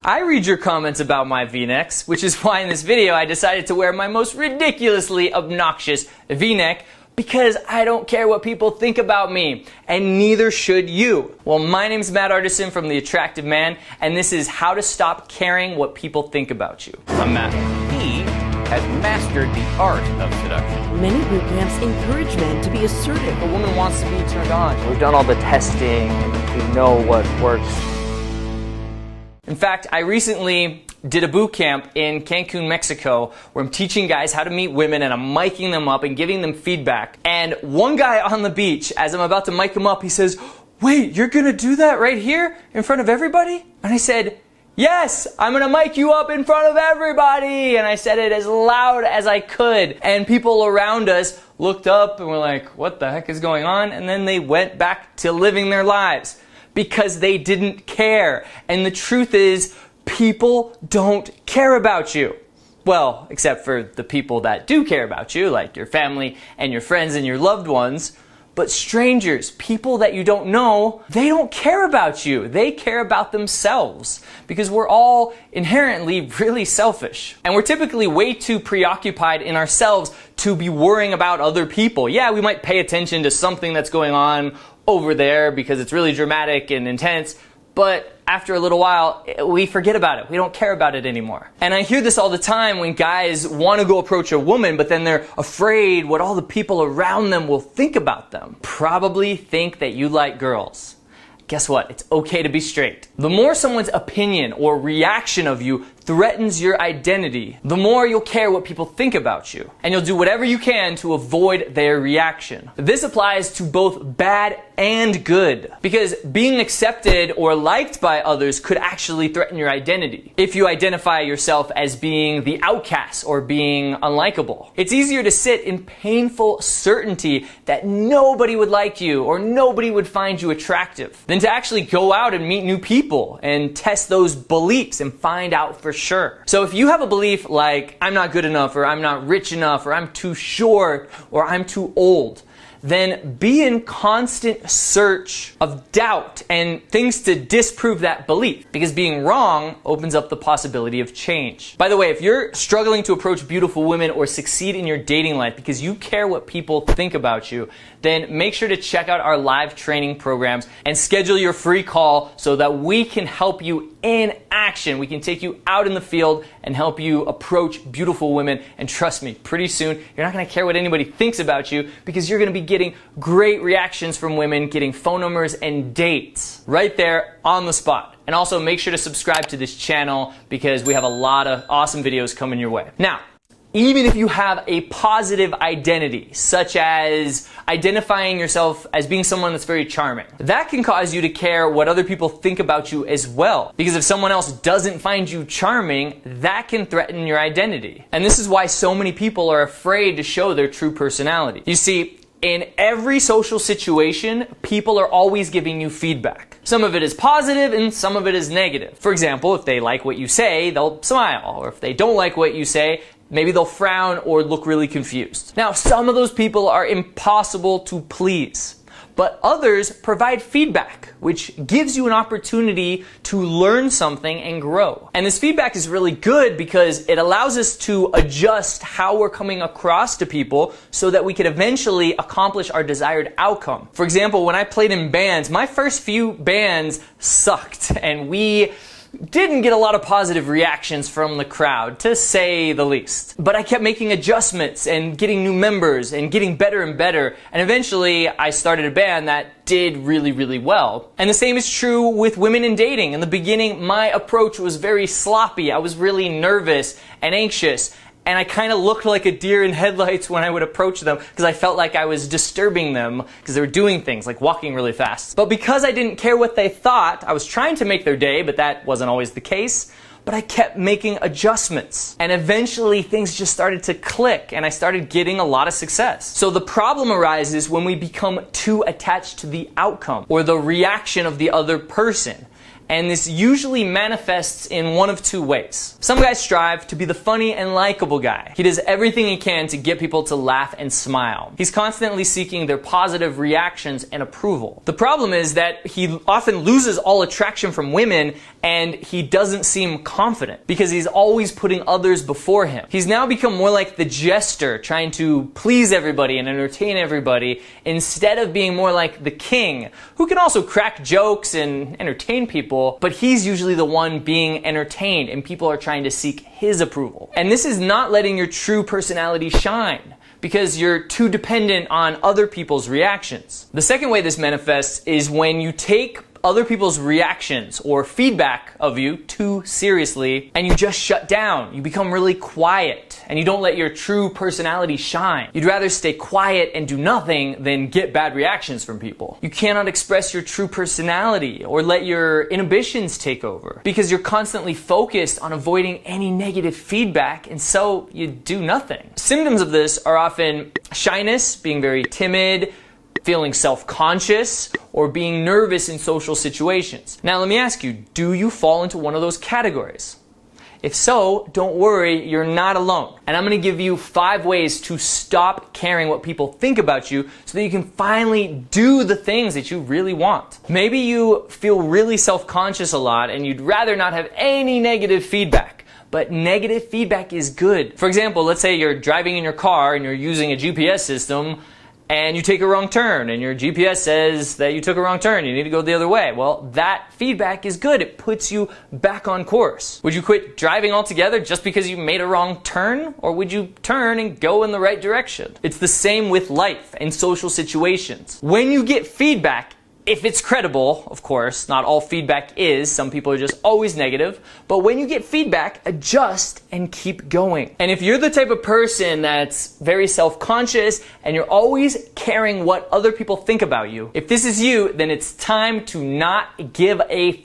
I read your comments about my V-necks, which is why in this video I decided to wear my most ridiculously obnoxious V-neck, because I don't care what people think about me, and neither should you. Well, my name's Matt Artisan from The Attractive Man, and this is how to stop caring what people think about you. I'm Matt. He has mastered the art of seduction. Many boot camps encourage men to be assertive. A woman wants to be turned on. We've done all the testing, and we know what works. In fact, I recently did a boot camp in Cancun, Mexico, where I'm teaching guys how to meet women, and I'm miking them up and giving them feedback. And one guy on the beach, as I'm about to mic him up, he says, "Wait, you're gonna do that right here in front of everybody?" And I said, "Yes, I'm gonna mic you up in front of everybody." And I said it as loud as I could. And people around us looked up and were like, "What the heck is going on?" And then they went back to living their lives because they didn't care. And the truth is, people don't care about you. Well, except for the people that do care about you, like your family and your friends and your loved ones. But strangers, people that you don't know, they don't care about you. They care about themselves, because we're all inherently really selfish. And we're typically way too preoccupied in ourselves to be worrying about other people. Yeah, we might pay attention to something that's going on over there because it's really dramatic and intense, but after a little while, we forget about it. We don't care about it anymore. And I hear this all the time when guys want to go approach a woman, but then they're afraid what all the people around them will think about them. Probably think that you like girls. Guess what? It's okay to be straight. The more someone's opinion or reaction of you threatens your identity, the more you'll care what people think about you. And you'll do whatever you can to avoid their reaction. This applies to both bad and good, because being accepted or liked by others could actually threaten your identity. If you identify yourself as being the outcast or being unlikable, it's easier to sit in painful certainty that nobody would like you or nobody would find you attractive than to actually go out and meet new people and test those beliefs and find out for sure. So if you have a belief like, "I'm not good enough," or "I'm not rich enough," or "I'm too short," or "I'm too old," then be in constant search of doubt and things to disprove that belief, because being wrong opens up the possibility of change. By the way, if you're struggling to approach beautiful women or succeed in your dating life because you care what people think about you, then make sure to check out our live training programs and schedule your free call so that we can help you in action. We can take you out in the field and help you approach beautiful women. And trust me, pretty soon you're not going to care what anybody thinks about you, because you're going to be getting great reactions from women, getting phone numbers and dates right there on the spot. And also make sure to subscribe to this channel, because we have a lot of awesome videos coming your way. Now, even if you have a positive identity, such as identifying yourself as being someone that's very charming, that can cause you to care what other people think about you as well. Because if someone else doesn't find you charming, that can threaten your identity. And this is why so many people are afraid to show their true personality. You see, in every social situation, people are always giving you feedback. Some of it is positive and some of it is negative. For example, if they like what you say, they'll smile. Or if they don't like what you say, maybe they'll frown or look really confused. Now, some of those people are impossible to please, but others provide feedback, which gives you an opportunity to learn something and grow. And this feedback is really good because it allows us to adjust how we're coming across to people so that we could eventually accomplish our desired outcome. For example, when I played in bands, my first few bands sucked, and we didn't get a lot of positive reactions from the crowd, to say the least. But I kept making adjustments and getting new members and getting better and better, and eventually I started a band that did really, really well. And the same is true with women in dating. In the beginning, my approach was very sloppy. I was really nervous and anxious, and I kind of looked like a deer in headlights when I would approach them, because I felt like I was disturbing them because they were doing things like walking really fast. But because I didn't care what they thought, I was trying to make their day, but that wasn't always the case. But I kept making adjustments, and eventually things just started to click, and I started getting a lot of success. So the problem arises when we become too attached to the outcome or the reaction of the other person. And this usually manifests in one of two ways. Some guys strive to be the funny and likable guy. He does everything he can to get people to laugh and smile. He's constantly seeking their positive reactions and approval. The problem is that he often loses all attraction from women, and he doesn't seem confident because he's always putting others before him. He's now become more like the jester, trying to please everybody and entertain everybody, instead of being more like the king, who can also crack jokes and entertain people, but he's usually the one being entertained, and people are trying to seek his approval. And this is not letting your true personality shine, because you're too dependent on other people's reactions. The second way this manifests is when you take other people's reactions or feedback of you too seriously, and you just shut down. You become really quiet, and you don't let your true personality shine. You'd rather stay quiet and do nothing than get bad reactions from people. You cannot express your true personality or let your inhibitions take over, because you're constantly focused on avoiding any negative feedback, and so you do nothing. Symptoms of this are often shyness, being very timid, feeling self-conscious, or being nervous in social situations. Now let me ask you, do you fall into one of those categories? If so, don't worry, you're not alone. And I'm going to give you 5 ways to stop caring what people think about you so that you can finally do the things that you really want. Maybe you feel really self-conscious a lot and you'd rather not have any negative feedback. But negative feedback is good. For example, let's say you're driving in your car and you're using a GPS system, and you take a wrong turn, and your GPS says that you took a wrong turn, you need to go the other way. Well, that feedback is good. It puts you back on course. Would you quit driving altogether just because you made a wrong turn? Or would you turn and go in the right direction? It's the same with life and social situations. When you get feedback, if it's credible, of course, not all feedback is. Some people are just always negative. But when you get feedback, adjust and keep going. And if you're the type of person that's very self-conscious and you're always caring what other people think about you, if this is you, then it's time to not give a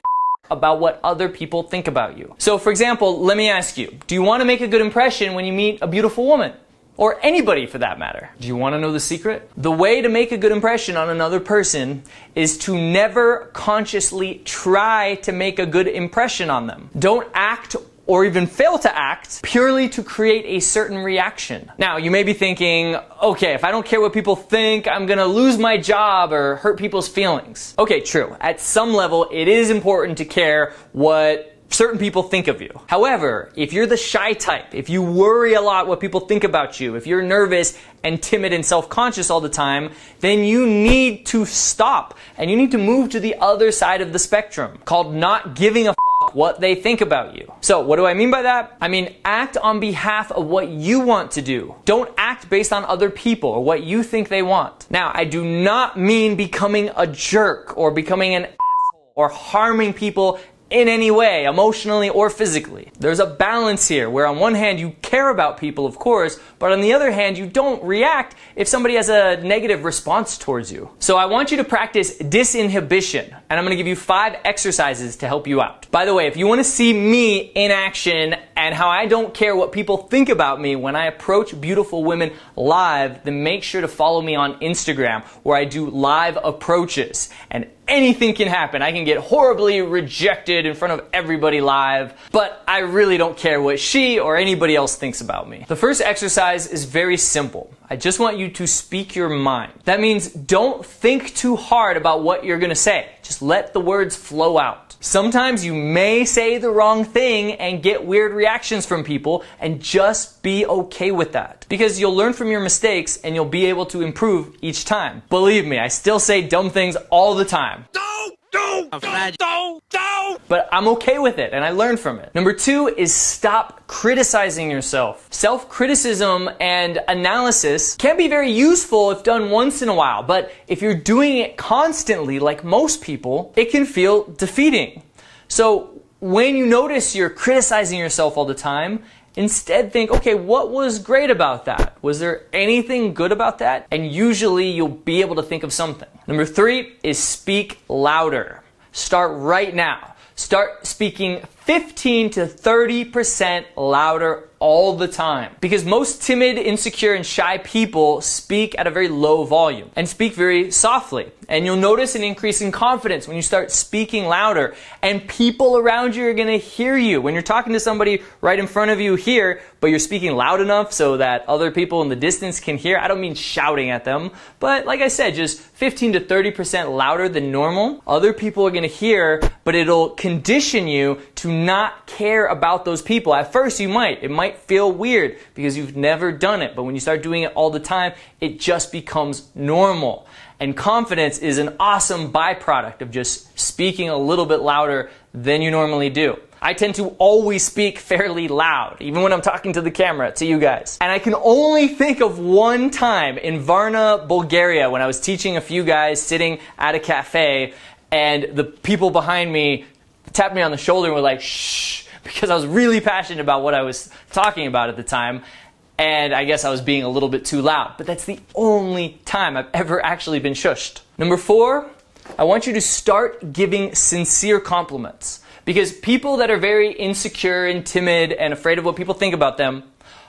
about what other people think about you. So for example, let me ask you, do you want to make a good impression when you meet a beautiful woman? Or anybody for that matter. Do you want to know the secret? The way to make a good impression on another person is to never consciously try to make a good impression on them. Don't act or even fail to act purely to create a certain reaction. Now, you may be thinking, okay, if I don't care what people think, I'm gonna lose my job or hurt people's feelings. Okay, true. At some level, it is important to care what certain people think of you. However, if you're the shy type, if you worry a lot what people think about you, if you're nervous and timid and self-conscious all the time, then you need to stop and you need to move to the other side of the spectrum, called not giving a what they think about you. So what do I mean by that? I mean, act on behalf of what you want to do. Don't act based on other people or what you think they want. Now, I do not mean becoming a jerk or becoming an asshole or harming people in any way, emotionally or physically. There's a balance here where on one hand you care about people, of course, but on the other hand you don't react if somebody has a negative response towards you. So I want you to practice disinhibition, and I'm going to give you 5 exercises to help you out. By the way, if you want to see me in action and how I don't care what people think about me when I approach beautiful women live, then make sure to follow me on Instagram, where I do live approaches. And anything can happen. I can get horribly rejected in front of everybody live, but I really don't care what she or anybody else thinks about me. The first exercise is very simple. I just want you to speak your mind. That means don't think too hard about what you're going to say. Just let the words flow out. Sometimes you may say the wrong thing and get weird reactions from people, and just be okay with that. Because you'll learn from your mistakes and you'll be able to improve each time. Believe me, I still say dumb things all the time. But I'm okay with it and I learn from it. Number 2 is stop criticizing yourself. Self-criticism and analysis can be very useful if done once in a while, but if you're doing it constantly, like most people, it can feel defeating. So when you notice you're criticizing yourself all the time, instead think, okay, what was great about that? Was there anything good about that? And usually you'll be able to think of something. Number 3 is speak louder. Start right now. Start speaking 15 to 30% louder all the time. Because most timid, insecure, and shy people speak at a very low volume and speak very softly. And you'll notice an increase in confidence when you start speaking louder, and people around you are gonna hear you. When you're talking to somebody right in front of you here, but you're speaking loud enough so that other people in the distance can hear. I don't mean shouting at them, but like I said, just 15 to 30% louder than normal. Other people are gonna hear, but it'll condition you to not care about those people. At first it might feel weird because you've never done it, but when you start doing it all the time, it just becomes normal. And confidence is an awesome byproduct of just speaking a little bit louder than you normally do. I tend to always speak fairly loud, even when I'm talking to the camera, to you guys. And I can only think of one time in Varna, Bulgaria, when I was teaching a few guys sitting at a cafe, and the people behind me tapped me on the shoulder and were like, shh, because I was really passionate about what I was talking about at the time. And I guess I was being a little bit too loud. But that's the only time I've ever actually been shushed. Number 4, I want you to start giving sincere compliments. Because people that are very insecure and timid and afraid of what people think about them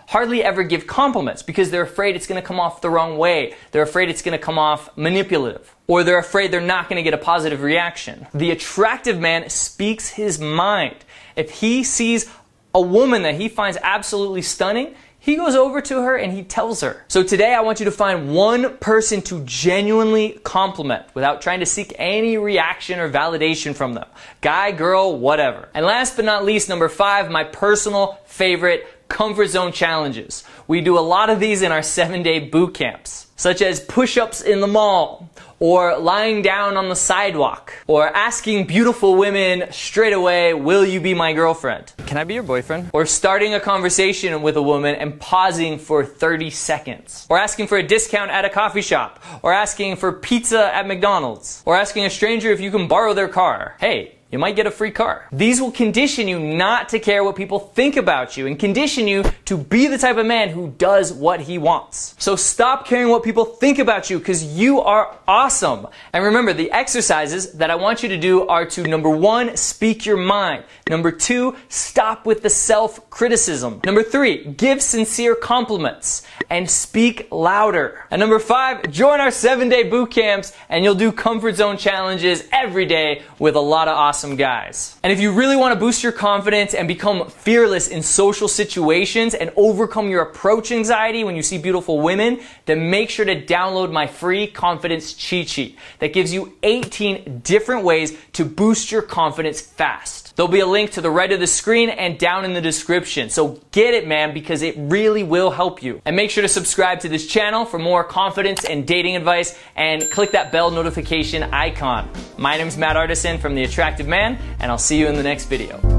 hardly ever give compliments because they're afraid it's going to come off the wrong way. They're afraid it's going to come off manipulative. Or they're afraid they're not going to get a positive reaction. The attractive man speaks his mind. If he sees a woman that he finds absolutely stunning, he goes over to her and he tells her. So today I want you to find one person to genuinely compliment without trying to seek any reaction or validation from them. Guy, girl, whatever. And last but not least, number 5, my personal favorite, comfort zone challenges. We do a lot of these in our 7-day boot camps, such as push-ups in the mall, or lying down on the sidewalk, or asking beautiful women straight away, will you be my girlfriend? Can I be your boyfriend? Or starting a conversation with a woman and pausing for 30 seconds. Or asking for a discount at a coffee shop. Or asking for pizza at McDonald's. Or asking a stranger if you can borrow their car. Hey, you might get a free car. These will condition you not to care what people think about you and condition you to be the type of man who does what he wants. So stop caring what people think about you because you are awesome. And remember, the exercises that I want you to do are to, number 1, speak your mind. Number 2, stop with the self-criticism. Number 3, give sincere compliments and speak louder. And number 5, join our 7-day boot camps and you'll do comfort zone challenges every day with a lot of awesome guys. And if you really want to boost your confidence and become fearless in social situations and overcome your approach anxiety when you see beautiful women, then make sure to download my free confidence cheat sheet that gives you 18 different ways to boost your confidence fast. There'll be a link to the right of the screen and down in the description. So get it, man, because it really will help you. And make sure to subscribe to this channel for more confidence and dating advice and click that bell notification icon. My name's Matt Artisan from The Attractive Man, and I'll see you in the next video.